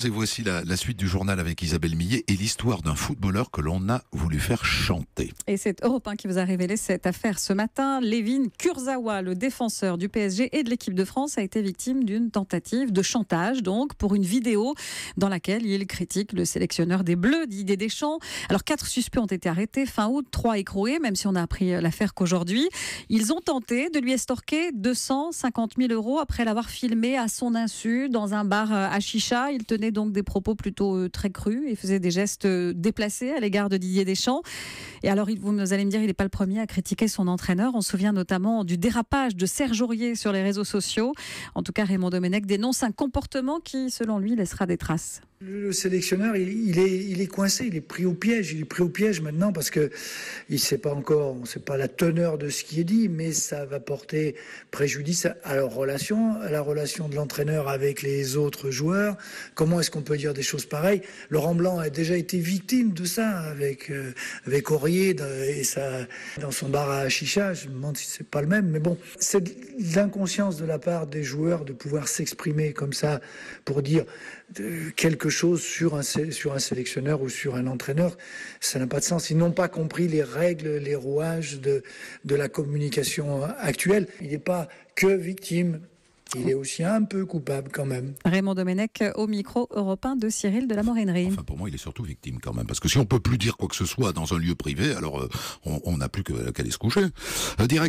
Et voici la suite du journal avec Isabelle Millet et l'histoire d'un footballeur que l'on a voulu faire chanter. Et c'est Europe 1 qui vous a révélé cette affaire ce matin. Layvin Kurzawa, le défenseur du PSG et de l'équipe de France, a été victime d'une tentative de chantage, donc, pour une vidéo dans laquelle il critique le sélectionneur des Bleus, Didier Deschamps. Alors, 4 suspects ont été arrêtés fin août, 3 écroués, même si on a appris l'affaire qu'aujourd'hui. Ils ont tenté de lui estorquer 250 000 € après l'avoir filmé à son insu dans un bar à chicha. Il tenait donc des propos plutôt très crus et faisait des gestes déplacés à l'égard de Didier Deschamps. Et alors, vous allez me dire, il n'est pas le premier à critiquer son entraîneur. On se souvient notamment du dérapage de Serge Aurier sur les réseaux sociaux. En tout cas, Raymond Domenech dénonce un comportement qui, selon lui, laissera des traces. Le sélectionneur, il est coincé, il est pris au piège. Il est pris au piège maintenant parce que il sait pas encore, on sait pas la teneur de ce qui est dit, mais ça va porter préjudice à leur relation, à la relation de l'entraîneur avec les autres joueurs. Comment est-ce qu'on peut dire des choses pareilles? Laurent Blanc a déjà été victime de ça avec Aurier et ça dans son bar à chicha. Je me demande si c'est pas le même, mais bon, c'est de l'inconscience de la part des joueurs de pouvoir s'exprimer comme ça pour dire quelque chose sur un sélectionneur ou sur un entraîneur. Ça n'a pas de sens. Ils n'ont pas compris les règles, les rouages de la communication actuelle. Il n'est pas que victime. Il est aussi un peu coupable quand même. Raymond Domenech au micro Europe 1 de Cyril de la Morinerie. Enfin, pour moi, il est surtout victime quand même. Parce que si on peut plus dire quoi que ce soit dans un lieu privé, alors on n'a plus qu'à aller se coucher. Direct.